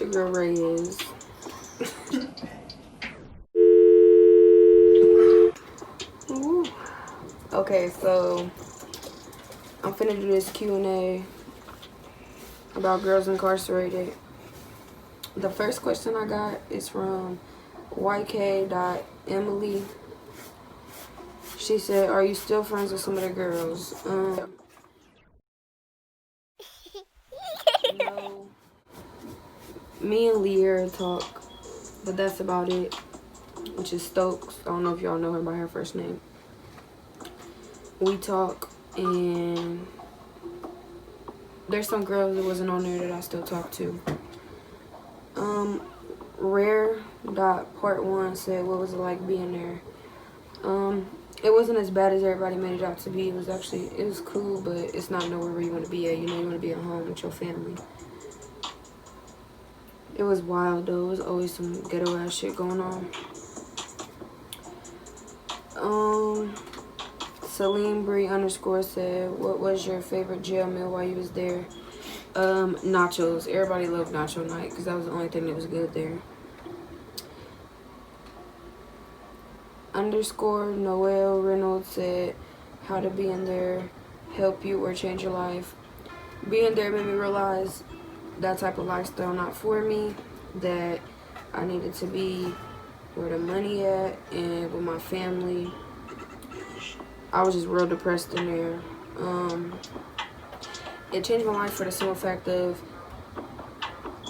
your girl Reyes. Okay, so I'm finna do this Q&A about girls incarcerated. The first question I got is from YK.Emily. She said, "Are you still friends with some of the girls?" No. Me and Lear talk, but that's about it. Which is Stokes. I don't know if y'all know her by her first name. We talk, and there's some girls that wasn't on there that I still talk to. Rare.Part1 said, "What was it like being there?" It wasn't as bad as everybody made it out to be. It was cool, but it's not nowhere where you want to be at. You know, you want to be at home with your family. It was wild though. It was always some ghetto ass shit going on. Celine Bree _ said, "What was your favorite jail meal while you was there?" Nachos. Everybody loved nacho night because that was the only thing that was good there. _Noel Reynolds said, "How did being there help you or change your life?" Being there made me realize that type of lifestyle not for me, that I needed to be where the money at and with my family. I was just real depressed in there. It changed my life for the simple fact of,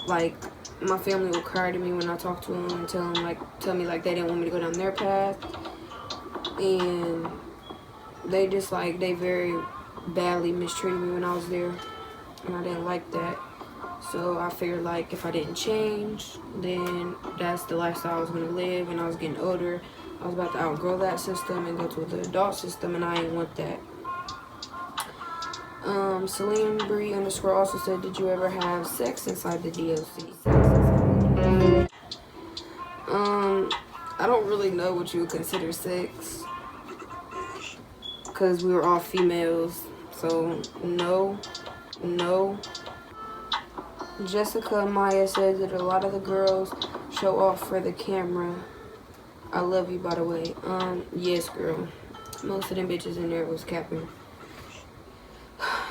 like, my family would cry to me when I talk to them and tell me like they didn't want me to go down their path, and they just like they very badly mistreated me when I was there, and I didn't like that. So I figured like if I didn't change, then that's the lifestyle I was gonna live, and I was getting older. I was about to outgrow that system and go to the adult system, and I didn't want that. Celine Bree _ also said, "Did you ever have sex inside the DLC?" I don't really know what you would consider sex, because we were all females, so no. Jessica Maya said that a lot of the girls show off for the camera. I love you, by the way. Yes, girl. Most of them bitches in there was capping.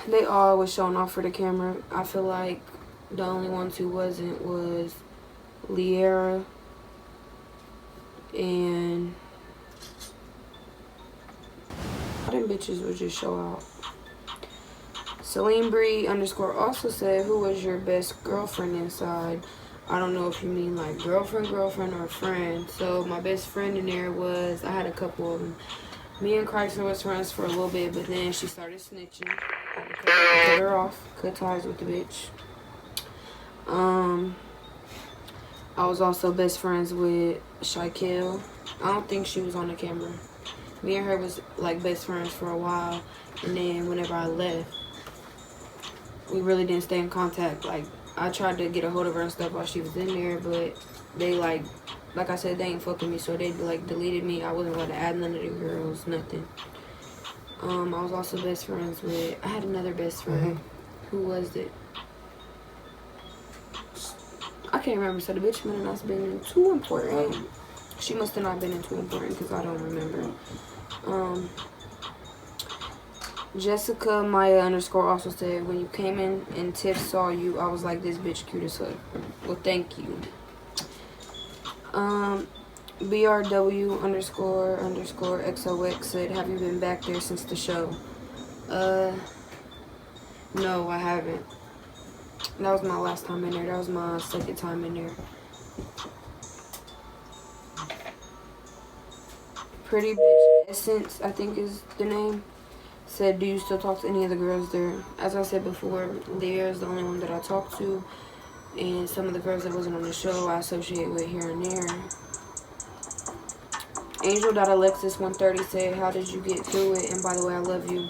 They all was showing off for the camera. I feel like the only ones who wasn't was Liera and them bitches would just show out. Celine Bree _ also said, "Who was your best girlfriend inside?" I don't know if you mean like girlfriend or friend. So my best friend in there was, I had a couple of them. Me and Chrysler was friends for a little bit, but then she started snitching. I had to cut her off, cut ties with the bitch. I was also best friends with Shaquille. I don't think she was on the camera. Me and her was like best friends for a while, and then whenever I left, we really didn't stay in contact. Like, I tried to get a hold of her and stuff while she was in there, but they like I said, they ain't fucking me, so they like deleted me. I wasn't allowed to add none of the girls, nothing. I was also best friends with, I had another best friend. Who was it? I can't remember, so the bitch might have not been too important. She must have not been too important because I don't remember. Jessica Maya _ also said, "When you came in and Tiff saw you, I was like, this bitch cute as fuck." Well, thank you. BRW _ XOX said, "Have you been back there since the show?" No, I haven't. That was my last time in there. That was my second time in there. Pretty Bitch Essence, I think is the name, said, "Do you still talk to any of the girls there?" As I said before, Leah is the only one that I talk to, and some of the girls that wasn't on the show I associate with here and there. Angel.Alexis130 said, "How did you get through it? And by the way, I love you."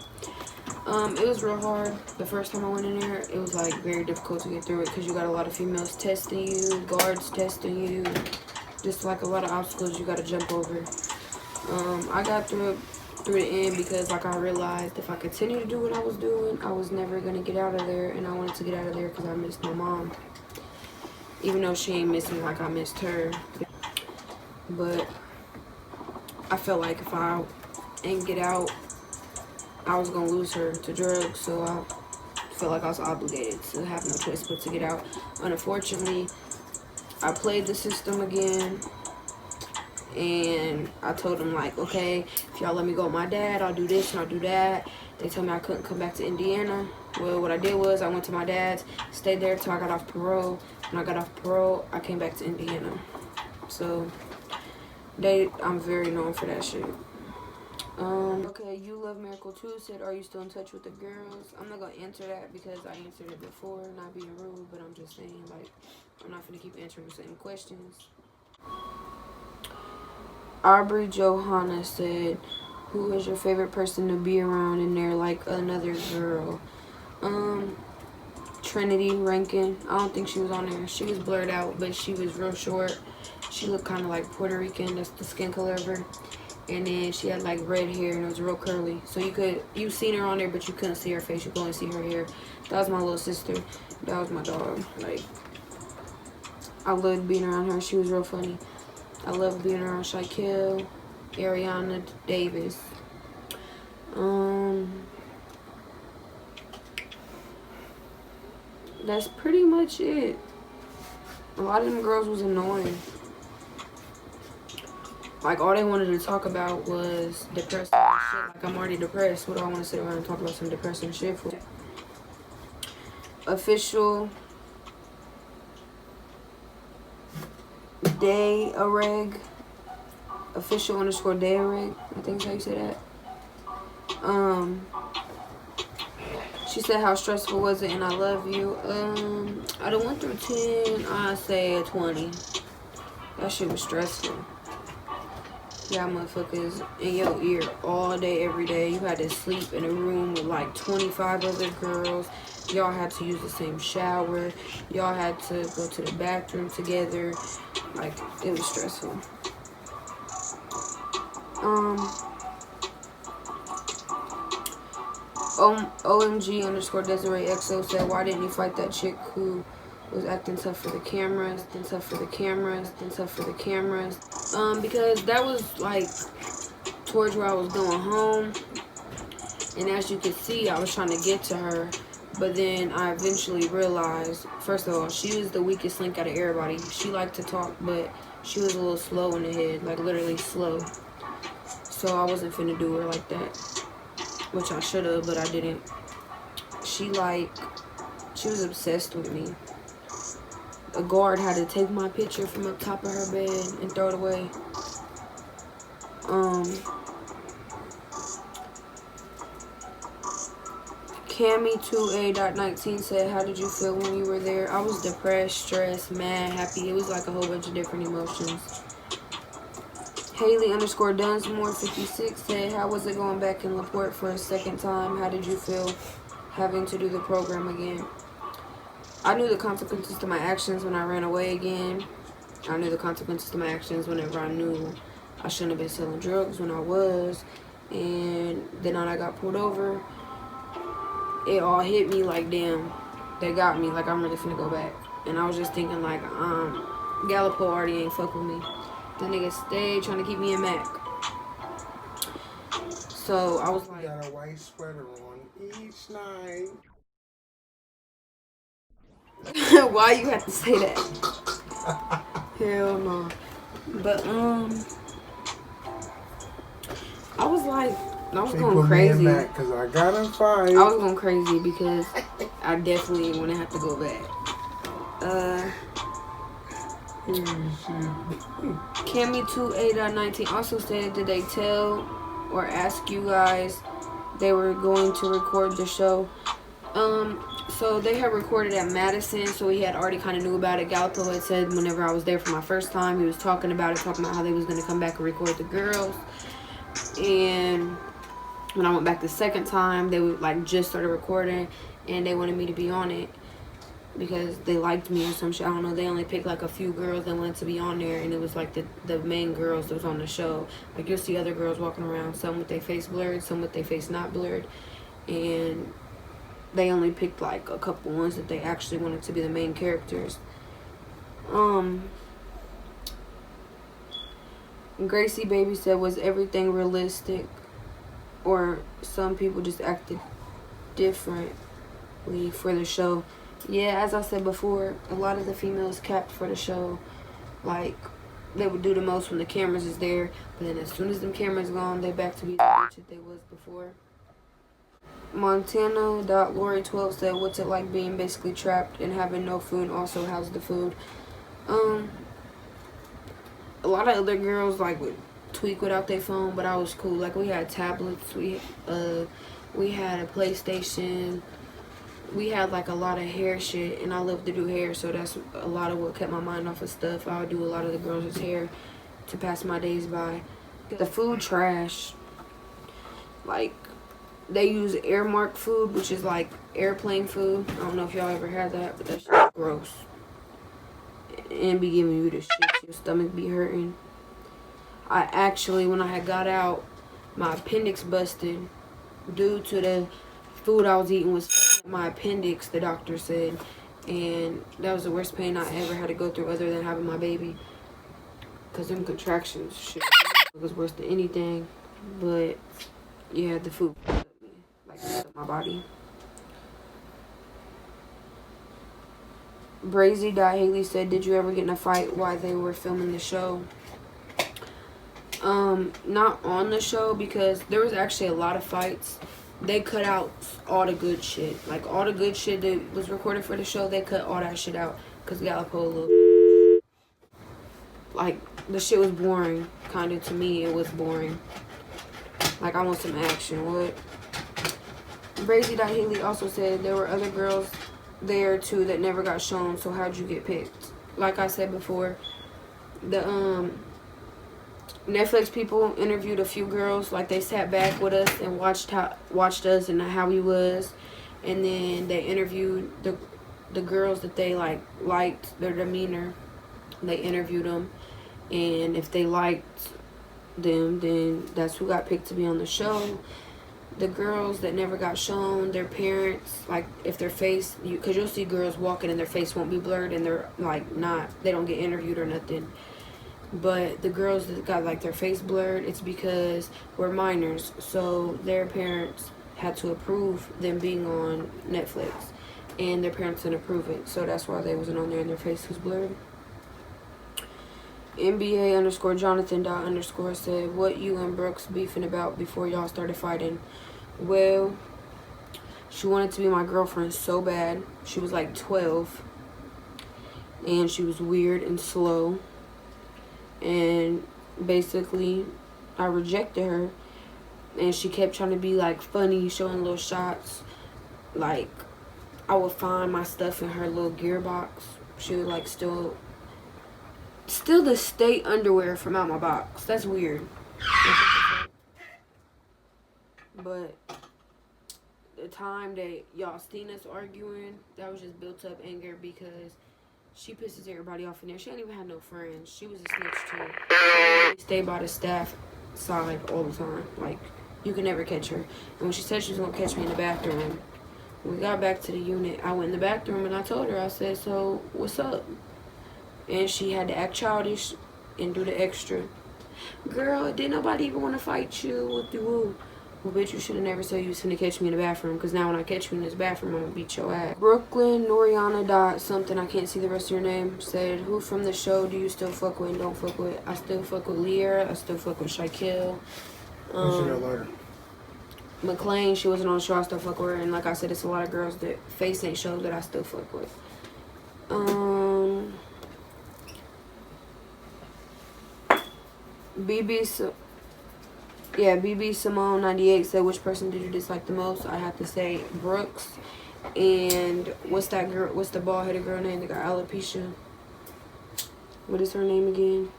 It was real hard. The first time I went in there, it was like very difficult to get through it because you got a lot of females testing you, guards testing you, just like a lot of obstacles you got to jump over. I got through the end because like I realized if I continue to do what I was doing, I was never going to get out of there, and I wanted to get out of there because I missed my mom. even though she ain't missed me like I missed her. But I felt like if I ain't get out, I was gonna lose her to drugs, so I felt like I was obligated to have no choice but to get out. Unfortunately, I played the system again, and I told them, like, okay, if y'all let me go with my dad, I'll do this and I'll do that. They told me I couldn't come back to Indiana. Well, what I did was I went to my dad's, stayed there till I got off parole. When I got off parole, I came back to Indiana. So I'm very known for that shit. Okay, You Love Miracle 2 said, are you still in touch with the girls? I'm not gonna answer that because I answered it before, not being rude, but I'm just saying, like, I'm not gonna keep answering the same questions. Aubrey Johanna said, who is your favorite person to be around in there like another girl? Trinity Rankin. I don't think she was on there. She was blurred out, but she was real short. She looked kind of like Puerto Rican. That's the skin color of her. And then she had like red hair and it was real curly. So you seen her on there, but you couldn't see her face. You could only see her hair. That was my little sister. That was my dog. Like, I loved being around her. She was real funny. I loved being around Shaquille, Ariana Davis. That's pretty much it. A lot of them girls was annoying. Like, all they wanted to talk about was depressing shit. Like, I'm already depressed. What do I want to sit around and talk about some depressing shit for? Official Day Areg. Official underscore Day Areg. I think that's how you say that. She said, how stressful was it? And I love you. Out of 1 through 10, I say a 20. That shit was stressful. Y'all motherfuckers in your ear all day, every day. You had to sleep in a room with like 25 other girls. Y'all had to use the same shower. Y'all had to go to the bathroom together. Like, it was stressful. OMG underscore Desiree XO said, why didn't you fight that chick who was acting tough for the cameras, because that was like towards where I was going home, and as you could see, I was trying to get to her, but then I eventually realized, first of all, she was the weakest link out of everybody. She liked to talk, but she was a little slow in the head, like literally slow, so I wasn't finna do her like that, which I should have, but I didn't. She was obsessed with me. A guard had to take my picture from up top of her bed and throw it away. Cammy2A.19 said, how did you feel when you were there? I was depressed, stressed, mad, happy. It was like a whole bunch of different emotions. Haley underscore Dunsmore 56 said, how was it going back in LaPorte for a second time? How did you feel having to do the program again? I knew the consequences to my actions when I ran away again. I knew the consequences to my actions whenever I knew I shouldn't have been selling drugs when I was. And then when I got pulled over, it all hit me like, damn, they got me. Like, I'm really finna go back. And I was just thinking, like, Gallupo already ain't fuck with me. The nigga stayed trying to keep me in Mac. So I was like, got a white sweater on each night. why you have to say that? Hell no. But I was like, I was going crazy. Because I got in fight. I was going crazy because I definitely want to have to go back. Cammy2A.19 also said, did they tell or ask you guys they were going to record the show? So they had recorded at Madison, so he had already kind of knew about it. Galpo had said whenever I was there for my first time, he was talking about how they was going to come back and record the girls. And when I went back the second time, they would like just started recording, and they wanted me to be on it because they liked me or some shit. I don't know. They only picked like a few girls that wanted to be on there, and it was like the main girls that was on the show. Like, you'll see other girls walking around, some with their face blurred, some with their face not blurred, and they only picked like a couple ones that they actually wanted to be the main characters. Gracie Baby said, was everything realistic, or some people just acted differently for the show? Yeah, as I said before, a lot of the females capped for the show. Like, they would do the most when the cameras is there, but then as soon as them cameras gone, they back to be the bitch that they was before. Montana.Lori12 said, what's it like being basically trapped and having no food? Also, how's the food? A lot of other girls like would tweak without their phone, but I was cool. Like, we had tablets, we had a PlayStation, we had like a lot of hair shit, and I love to do hair, so that's a lot of what kept my mind off of stuff. I would do a lot of the girls' hair to pass my days by. The food trash. Like, they use Airmark food, which is like airplane food. I don't know if y'all ever had that, but that shit's gross. And be giving you the shit, your stomach be hurting. I actually, when I had got out, my appendix busted due to the food I was eating was my appendix, the doctor said. And that was the worst pain I ever had to go through other than having my baby. Because them contractions, shit, was worse than anything. But, yeah, the food like my body. Brazy.Haley said, did you ever get in a fight while they were filming the show? Not on the show, because there was actually a lot of fights. They cut out all the good shit. Like, all the good shit that was recorded for the show, they cut all that shit out. Because Gallipola, like, the shit was boring. Kind of, to me, it was boring. Like, I want some action. What? Brazy.Haley also said there were other girls there too that never got shown, so how'd you get picked? Like I said before, the Netflix people interviewed a few girls. Like, they sat back with us and watched us and how we was, and then they interviewed the girls that they liked their demeanor. They interviewed them, and if they liked them, then that's who got picked to be on the show. The girls that never got shown, their parents, like, if their face, because you'll see girls walking and their face won't be blurred, and they're like they don't get interviewed or nothing. But the girls that got like their face blurred, it's because we're minors, so their parents had to approve them being on Netflix, and their parents didn't approve it, so that's why they wasn't on there and their face was blurred. NBA_Jonathan._ said, what you and Brooks beefing about before y'all started fighting? Well, she wanted to be my girlfriend so bad. She was like 12, and she was weird and slow, and basically I rejected her, and she kept trying to be like funny, showing little shots. Like, I would find my stuff in her little gearbox. She would like steal the state underwear from out my box. That's weird. But the time that y'all seen us arguing, that was just built up anger because she pisses everybody off in there. She ain't even had no friends. She was a snitch too. She stayed by the staff side all the time. Like, you can never catch her. And when she said she was gonna catch me in the bathroom, when we got back to the unit, I went in the bathroom and I told her, I said, so what's up? And she had to act childish and do the extra. Girl, didn't nobody even want to fight you? What the woo? Well, bitch, you should have never said you was gonna catch me in the bathroom, because now when I catch you in this bathroom, I'm gonna beat your ass. Brooklyn Noriana something, I can't see the rest of your name, said, who from the show do you still fuck with and don't fuck with? I still fuck with Lear. I still fuck with Shaquille. McLean, she wasn't on the show, I still fuck with her. And like I said, it's a lot of girls that face ain't shows that I still fuck with. BB Simone 98 said, which person did you dislike the most? I have to say Brooks. And what's that girl, what's the bald headed girl name that got alopecia? What is her name again?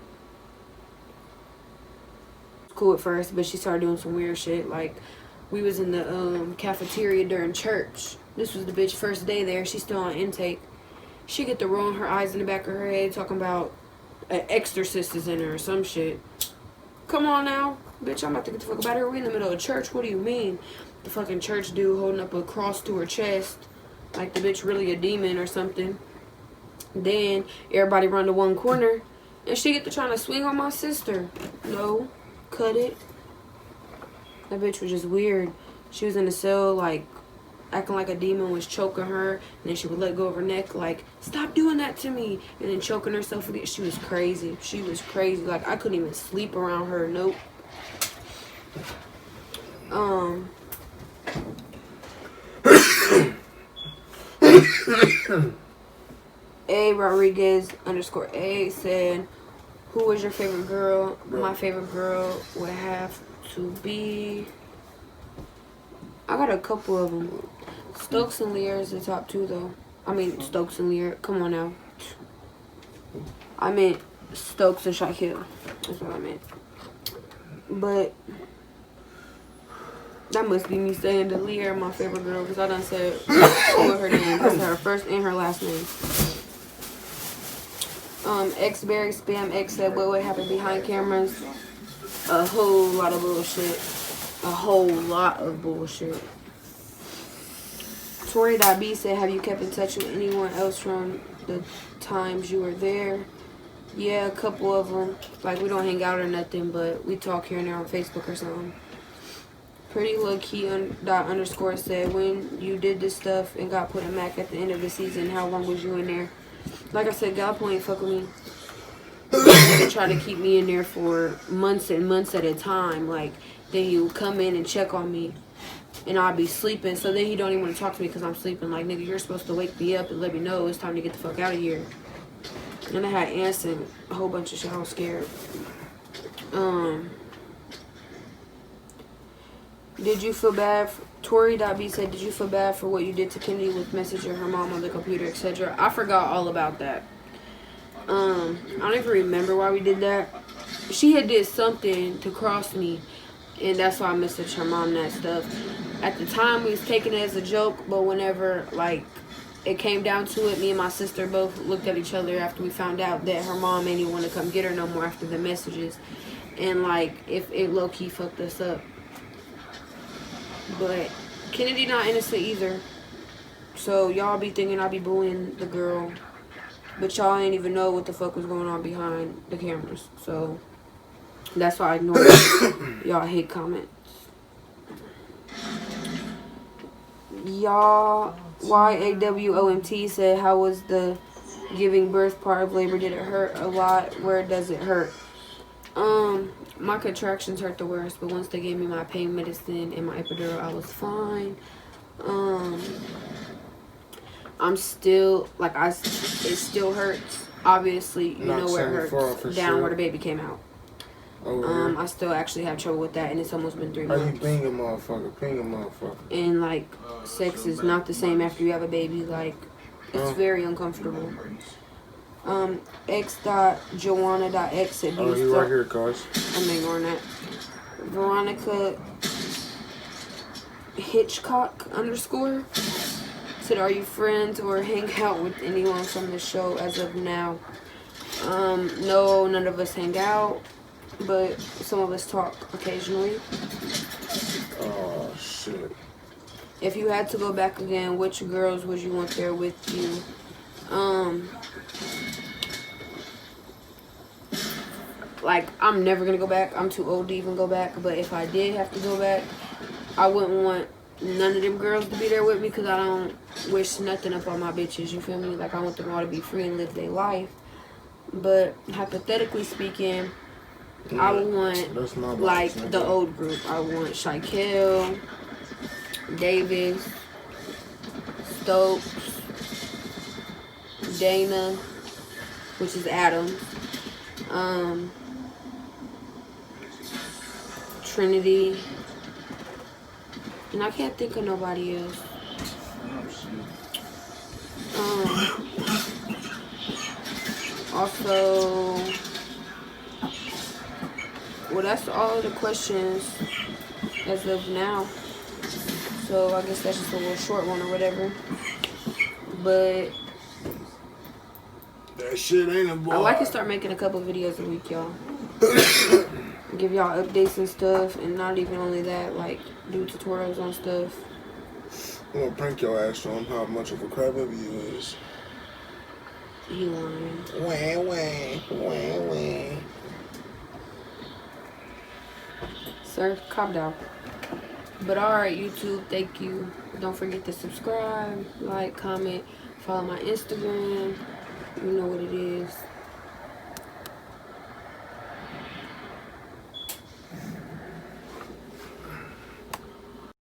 Cool at first, but she started doing some weird shit. Like, we was in the cafeteria during church. This was the bitch first day there. She's still on intake. She get the rolling her eyes in the back of her head, talking about an exorcist is in her or some shit. Come on now, bitch, I'm about to get the fuck about her. We in the middle of church. What do you mean? The fucking church dude holding up a cross to her chest, like the bitch really a demon or something. Then everybody run to one corner, and she get to trying to swing on my sister. No, cut it. That bitch was just weird. She was in the cell, like, acting like a demon, was choking her, and then she would let go of her neck, like, stop doing that to me, and then choking herself with it. She was crazy. She was crazy. Like, I couldn't even sleep around her. Nope. A Rodriguez _ A said, who was your favorite girl? My favorite girl would have to be, I got a couple of them. Stokes and Lear is the top two, though. I mean, Stokes and Lear. Come on now. I meant Stokes and Shaquille. That's what I meant. But that must be me saying that Lear my favorite girl, because I done said what her name. That's her first and her last name. X Berry Spam X said, what would happen behind cameras? A whole lot of bullshit. A whole lot of bullshit. Tori.B said, have you kept in touch with anyone else from the times you were there? Yeah, a couple of them. Like, we don't hang out or nothing, but we talk here and there on Facebook or something. Pretty low key _, said, when you did this stuff and got put in Mac at the end of the season, how long was you in there? Like I said, Galpo ain't fuck with me. They try to keep me in there for months and months at a time. Like, then he would come in and check on me, and I'd be sleeping. So then he don't even want to talk to me because I'm sleeping. Like, nigga, you're supposed to wake me up and let me know it's time to get the fuck out of here. And I had ants and a whole bunch of shit. I was scared. Did you feel bad? Tori.B said, did you feel bad for what you did to Kennedy with messaging her mom on the computer, etc.? I forgot all about that. I don't even remember why we did that. She had did something to cross me, and that's why I messaged her mom that stuff. At the time, we was taking it as a joke, but whenever, like, it came down to it, me and my sister both looked at each other after we found out that her mom ain't even want to come get her no more after the messages. And, like, if it low-key fucked us up. But Kennedy not innocent either. So y'all be thinking I be bullying the girl, but y'all ain't even know what the fuck was going on behind the cameras. So that's why I ignore y'all hate comments. Y'all YAWOMT said, how was the giving birth part of labor? Did it hurt a lot? Where does it hurt? My contractions hurt the worst, but once they gave me my pain medicine and my epidural, I was fine. I'm still, like, it still hurts. Obviously, you know where it hurts. Down where the baby came out. I still actually have trouble with that, and it's almost been 3 months. How you ping a motherfucker? And, like, sex is not the same after you have a baby. Like, it's very uncomfortable. X.Joanna.X said, oh, you right here, cuz. I'm ignoring that. Veronica Hitchcock _ said, are you friends or hang out with anyone from the show as of now? No, none of us hang out, but some of us talk occasionally. Oh, shit. If you had to go back again, which girls would you want there with you? Like, I'm never gonna go back. I'm too old to even go back. But if I did have to go back, I wouldn't want none of them girls to be there with me, because I don't wish nothing upon my bitches, you feel me? Like, I want them all to be free and live their life. But hypothetically speaking, I would want, like, the old group. I want Shaquille, Davis, Stokes, Dana, which is Adam, Trinity, and I can't think of nobody else. Also, well, that's all the questions as of now. So I guess that's just a little short one or whatever. But that shit ain't a boy. I like to start making a couple videos a week, y'all. Give y'all updates and stuff, and not even only that, like, do tutorials on stuff. I'm gonna prank your ass on how much of a crybaby you is. He lying. Wah. Sir, calm down. But alright, YouTube, thank you. Don't forget to subscribe, like, comment, follow my Instagram. You know what it is.